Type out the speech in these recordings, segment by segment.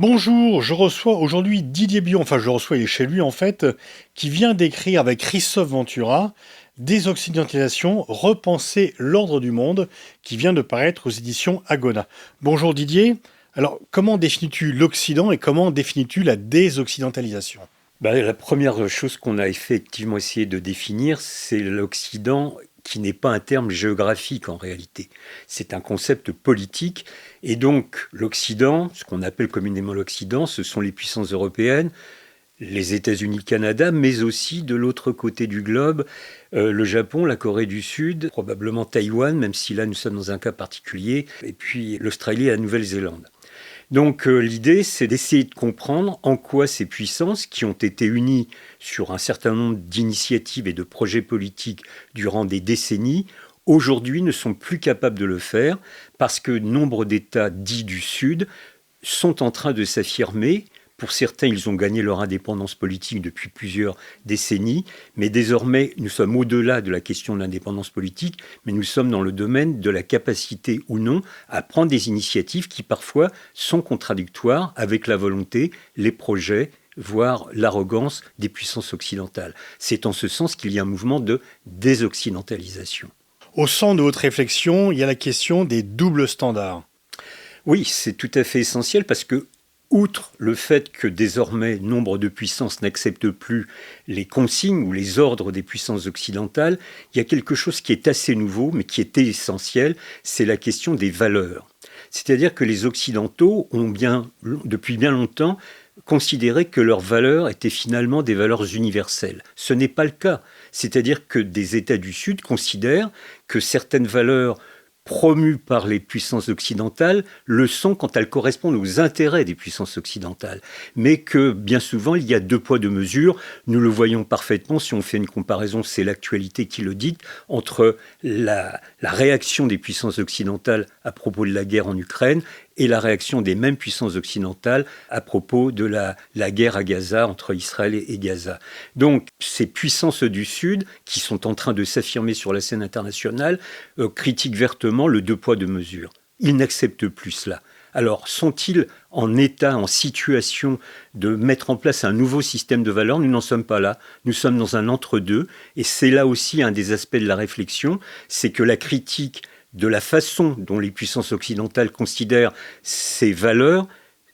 Bonjour, je reçois aujourd'hui Didier Bion, il est chez lui en fait, qui vient d'écrire avec Christophe Ventura Désoccidentalisation, repenser l'ordre du monde, qui vient de paraître aux éditions Agona. Bonjour Didier, alors comment définis-tu l'Occident et comment définis-tu la désoccidentalisation? La première chose qu'on a effectivement essayé de définir, c'est l'Occident qui n'est pas un terme géographique en réalité. C'est un concept politique. Et donc l'Occident, ce qu'on appelle communément l'Occident, ce sont les puissances européennes, les États-Unis, le Canada, mais aussi de l'autre côté du globe, le Japon, la Corée du Sud, probablement Taïwan, même si là nous sommes dans un cas particulier, et puis l'Australie et la Nouvelle-Zélande. Donc l'idée, c'est d'essayer de comprendre en quoi ces puissances, qui ont été unies sur un certain nombre d'initiatives et de projets politiques durant des décennies, aujourd'hui ne sont plus capables de le faire parce que nombre d'États dits du Sud sont en train de s'affirmer. Pour certains, ils ont gagné leur indépendance politique depuis plusieurs décennies, mais désormais, nous sommes au-delà de la question de l'indépendance politique, mais nous sommes dans le domaine de la capacité ou non à prendre des initiatives qui parfois sont contradictoires avec la volonté, les projets, voire l'arrogance des puissances occidentales. C'est en ce sens qu'il y a un mouvement de désoccidentalisation. Au centre de votre réflexion, il y a la question des doubles standards. Oui, c'est tout à fait essentiel parce que outre le fait que désormais nombre de puissances n'acceptent plus les consignes ou les ordres des puissances occidentales, il y a quelque chose qui est assez nouveau, mais qui est essentiel, c'est la question des valeurs. C'est-à-dire que les Occidentaux ont depuis bien longtemps considéré que leurs valeurs étaient finalement des valeurs universelles. Ce n'est pas le cas. C'est-à-dire que des États du Sud considèrent que certaines valeurs promues par les puissances occidentales le sont quand elles correspondent aux intérêts des puissances occidentales. Mais que bien souvent, il y a deux poids, deux mesures. Nous le voyons parfaitement si on fait une comparaison, c'est l'actualité qui le dit, entre la réaction des puissances occidentales à propos de la guerre en Ukraine et la réaction des mêmes puissances occidentales à propos de la guerre à Gaza, entre Israël et Gaza. Donc, ces puissances du Sud, qui sont en train de s'affirmer sur la scène internationale, critiquent vertement le deux poids, deux mesures. Ils n'acceptent plus cela. Alors, sont-ils en état, en situation de mettre en place un nouveau système de valeurs? Nous n'en sommes pas là. Nous sommes dans un entre-deux. Et c'est là aussi un des aspects de la réflexion, c'est que la critique de la façon dont les puissances occidentales considèrent ces valeurs,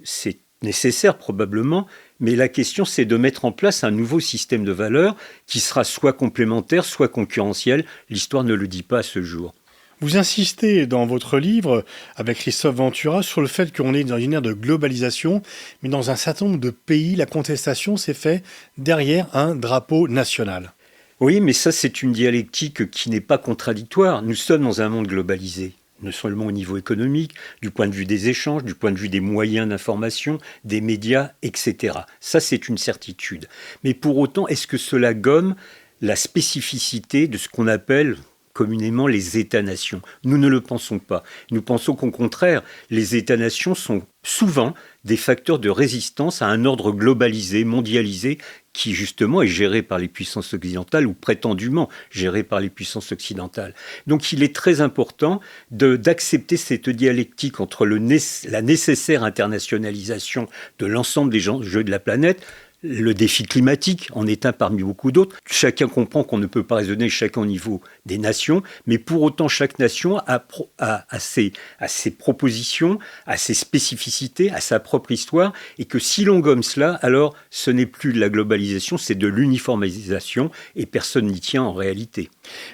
c'est nécessaire probablement, mais la question c'est de mettre en place un nouveau système de valeurs qui sera soit complémentaire, soit concurrentiel. L'histoire ne le dit pas à ce jour. Vous insistez dans votre livre, avec Christophe Ventura, sur le fait qu'on est dans une ère de globalisation, mais dans un certain nombre de pays, la contestation s'est faite derrière un drapeau national. Oui, mais ça, c'est une dialectique qui n'est pas contradictoire. Nous sommes dans un monde globalisé, non seulement au niveau économique, du point de vue des échanges, du point de vue des moyens d'information, des médias, etc. Ça, c'est une certitude. Mais pour autant, est-ce que cela gomme la spécificité de ce qu'on appelle communément les États-nations? Nous ne le pensons pas. Nous pensons qu'au contraire, les États-nations sont souvent des facteurs de résistance à un ordre globalisé, mondialisé, qui justement est géré par les puissances occidentales ou prétendument géré par les puissances occidentales. Donc il est très important d'accepter cette dialectique entre la nécessaire internationalisation de l'ensemble des jeux de la planète. Le défi climatique en est un parmi beaucoup d'autres. Chacun comprend qu'on ne peut pas raisonner chacun au niveau des nations, mais pour autant, chaque nation a ses propositions, a ses spécificités, a sa propre histoire, et que si l'on gomme cela, alors ce n'est plus de la globalisation, c'est de l'uniformisation, et personne n'y tient en réalité.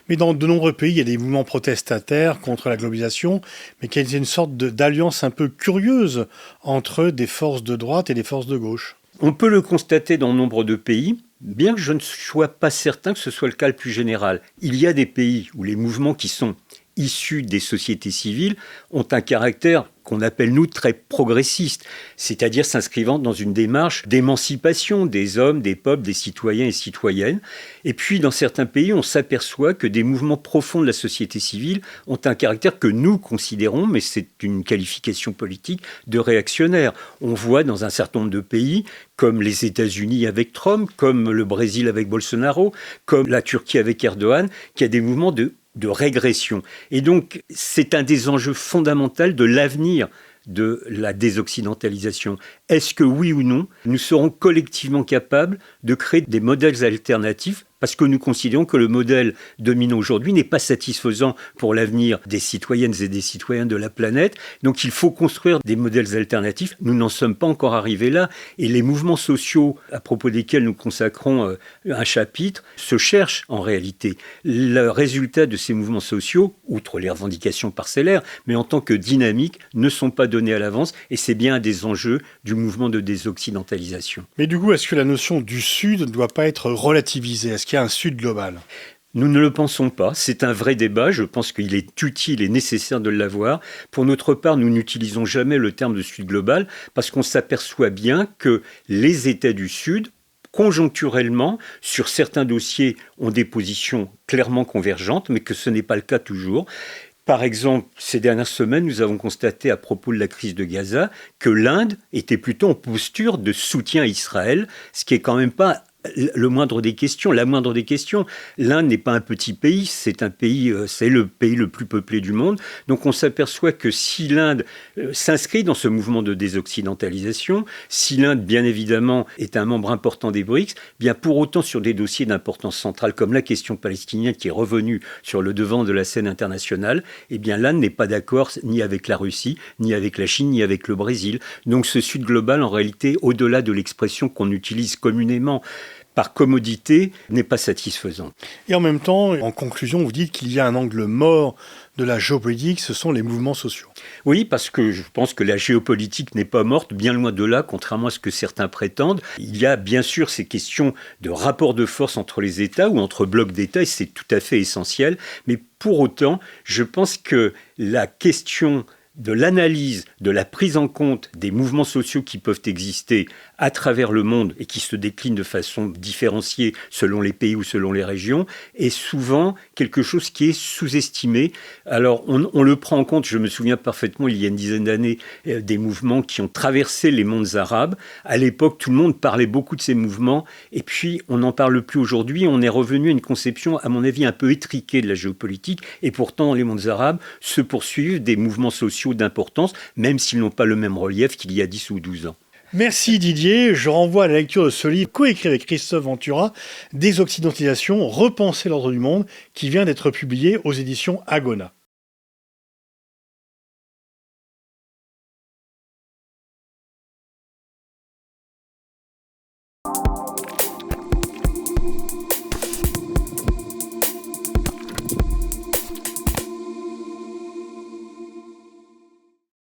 Mais dans de nombreux pays, il y a des mouvements protestataires contre la globalisation, mais qu'il y a une sorte d'alliance un peu curieuse entre des forces de droite et des forces de gauche. On peut le constater dans nombre de pays, bien que je ne sois pas certain que ce soit le cas le plus général. Il y a des pays où les mouvements qui sont issus des sociétés civiles ont un caractère qu'on appelle, nous, très progressiste, c'est-à-dire s'inscrivant dans une démarche d'émancipation des hommes, des peuples, des citoyens et citoyennes. Et puis, dans certains pays, on s'aperçoit que des mouvements profonds de la société civile ont un caractère que nous considérons, mais c'est une qualification politique, de réactionnaire. On voit dans un certain nombre de pays, comme les États-Unis avec Trump, comme le Brésil avec Bolsonaro, comme la Turquie avec Erdogan, qu'il y a des mouvements de régression. Et donc, c'est un des enjeux fondamentaux de l'avenir de la désoccidentalisation. Est-ce que oui ou non, nous serons collectivement capables de créer des modèles alternatifs parce que nous considérons que le modèle dominant aujourd'hui n'est pas satisfaisant pour l'avenir des citoyennes et des citoyens de la planète. Donc il faut construire des modèles alternatifs. Nous n'en sommes pas encore arrivés là. Et les mouvements sociaux, à propos desquels nous consacrons un chapitre, se cherchent en réalité. Le résultat de ces mouvements sociaux, outre les revendications parcellaires, mais en tant que dynamiques, ne sont pas donnés à l'avance. Et c'est bien un des enjeux du mouvement de désoccidentalisation. Mais du coup, est-ce que la notion du Sud ne doit pas être relativisée ? Est-ce qu'il y a un Sud global ? Nous ne le pensons pas. C'est un vrai débat. Je pense qu'il est utile et nécessaire de l'avoir. Pour notre part, nous n'utilisons jamais le terme de Sud global parce qu'on s'aperçoit bien que les États du Sud, conjoncturellement, sur certains dossiers, ont des positions clairement convergentes, mais que ce n'est pas le cas toujours. Par exemple, ces dernières semaines, nous avons constaté à propos de la crise de Gaza que l'Inde était plutôt en posture de soutien à Israël, ce qui est quand même pas la moindre des questions. L'Inde n'est pas un petit pays, c'est le pays le plus peuplé du monde. Donc on s'aperçoit que si l'Inde s'inscrit dans ce mouvement de désoccidentalisation, si l'Inde, bien évidemment, est un membre important des BRICS, bien pour autant sur des dossiers d'importance centrale comme la question palestinienne qui est revenue sur le devant de la scène internationale, eh bien l'Inde n'est pas d'accord ni avec la Russie, ni avec la Chine, ni avec le Brésil. Donc ce Sud global, en réalité, au-delà de l'expression qu'on utilise communément, par commodité, n'est pas satisfaisant. Et en même temps, en conclusion, vous dites qu'il y a un angle mort de la géopolitique, ce sont les mouvements sociaux. Oui, parce que je pense que la géopolitique n'est pas morte, bien loin de là, contrairement à ce que certains prétendent. Il y a bien sûr ces questions de rapport de force entre les États ou entre blocs d'États, et c'est tout à fait essentiel. Mais pour autant, je pense que la question de l'analyse, de la prise en compte des mouvements sociaux qui peuvent exister à travers le monde et qui se déclinent de façon différenciée selon les pays ou selon les régions, est souvent quelque chose qui est sous-estimé. Alors, on le prend en compte, je me souviens parfaitement, il y a une dizaine d'années, des mouvements qui ont traversé les mondes arabes. À l'époque, tout le monde parlait beaucoup de ces mouvements, et puis on n'en parle plus aujourd'hui. On est revenu à une conception, à mon avis, un peu étriquée de la géopolitique, et pourtant, dans les mondes arabes, se poursuivent des mouvements sociaux d'importance, même s'ils n'ont pas le même relief qu'il y a 10 ou 12 ans. Merci Didier, je renvoie à la lecture de ce livre coécrit avec Christophe Ventura, Désoccidentalisation, repenser l'ordre du monde, qui vient d'être publié aux éditions Agona.